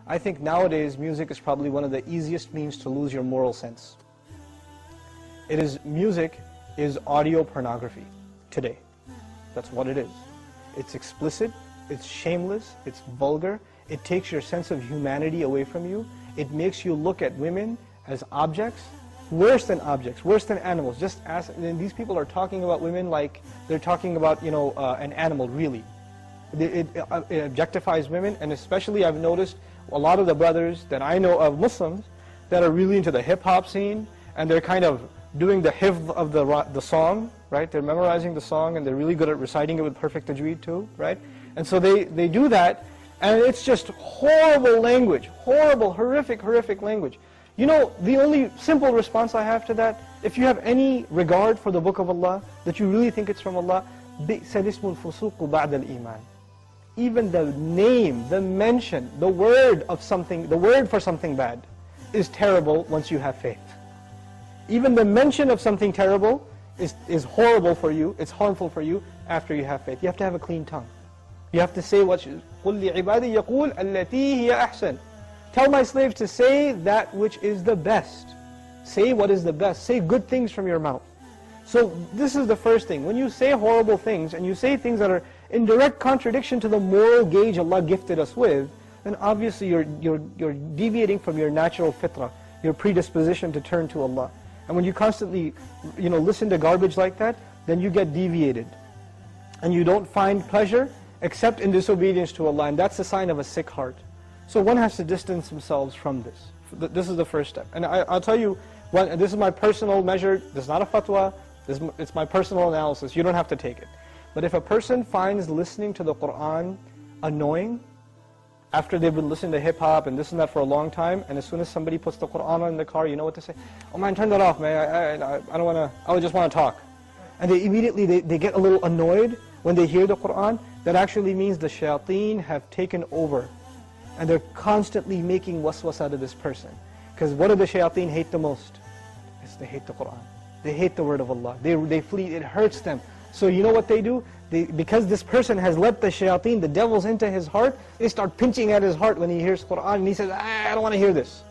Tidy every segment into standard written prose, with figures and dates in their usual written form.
I think nowadays music is probably one of the easiest means to lose your moral sense. Music is audio pornography today. That's what it is. It's explicit, it's shameless, it's vulgar, it takes your sense of humanity away from you, it makes you look at women as objects, worse than animals. Just as and these people are talking about women like they're talking about an animal, really. It objectifies women, and especially I've noticed a lot of the brothers that I know of, Muslims, that are really into the hip-hop scene, and they're kind of doing the hifz of the song, right? They're memorizing the song, and they're really good at reciting it with perfect tajweed too, right? And so they do that, and it's just horrible language, horrible, horrific language. The only simple response I have to that, if you have any regard for the Book of Allah, that you really think it's from Allah, بِئْسَ الِاسْمُ الْفُسُوقُ بَعْدَ الْإِيمَانِ. Even the name, the mention, the word for something bad is terrible once you have faith. Even the mention of something terrible is horrible for you, it's harmful for you after you have faith. You have to have a clean tongue. You have to say what قُلْ لِعِبَادِي يَقُولْ الَّتِي هِيَ أَحْسَنُ. Tell my slaves to say that which is the best. Say what is the best. Say good things from your mouth. So this is the first thing. When you say horrible things, and you say things that are in direct contradiction to the moral gauge Allah gifted us with, then obviously you're deviating from your natural fitrah, your predisposition to turn to Allah. And when you constantly listen to garbage like that, then you get deviated. And you don't find pleasure except in disobedience to Allah, and that's a sign of a sick heart. So one has to distance themselves from this. This is the first step. And I'll tell you, this is my personal measure, this is not a fatwa, it's my personal analysis, you don't have to take it. But if a person finds listening to the Qur'an annoying, after they've been listening to hip-hop and this and that for a long time, and as soon as somebody puts the Qur'an on in the car, you know what to say? Oh man, turn that off, man, I don't want to, I just want to talk. And they immediately, they get a little annoyed when they hear the Qur'an. That actually means the shayateen have taken over. And they're constantly making waswas out of this person. Because what do the shayateen hate the most? They hate the Qur'an. They hate the word of Allah. They flee, it hurts them. So you know what they do? Because this person has let the shayateen, the devils, into his heart, they start pinching at his heart when he hears Qur'an, and he says, I don't want to hear this.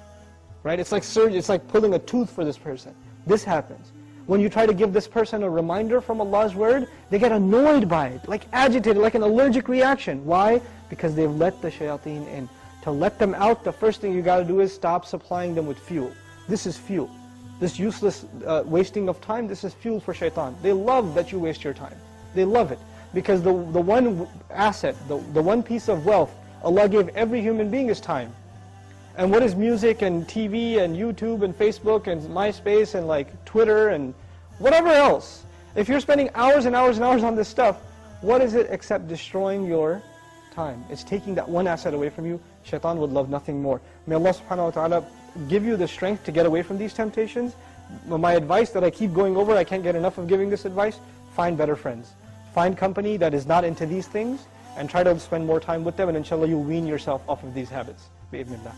Right? It's like surgery, it's like pulling a tooth for this person. This happens. When you try to give this person a reminder from Allah's word, they get annoyed by it, like agitated, like an allergic reaction. Why? Because they've let the shayateen in. To let them out, the first thing you got to do is stop supplying them with fuel. This is fuel. This useless wasting of time, this is fuel for shaitan. They love that you waste your time. They love it. Because the one asset, the one piece of wealth Allah gave every human being is time. And what is music and TV and YouTube and Facebook and MySpace and like Twitter and whatever else? If you're spending hours and hours and hours on this stuff, what is it except destroying your time? It's taking that one asset away from you. Shaitan would love nothing more. May Allah subhanahu wa ta'ala give you the strength to get away from these temptations. My advice that I keep going over, I can't get enough of giving this advice, find better friends. Find company that is not into these things and try to spend more time with them, and inshallah you'll wean yourself off of these habits. Bi-idhnillah.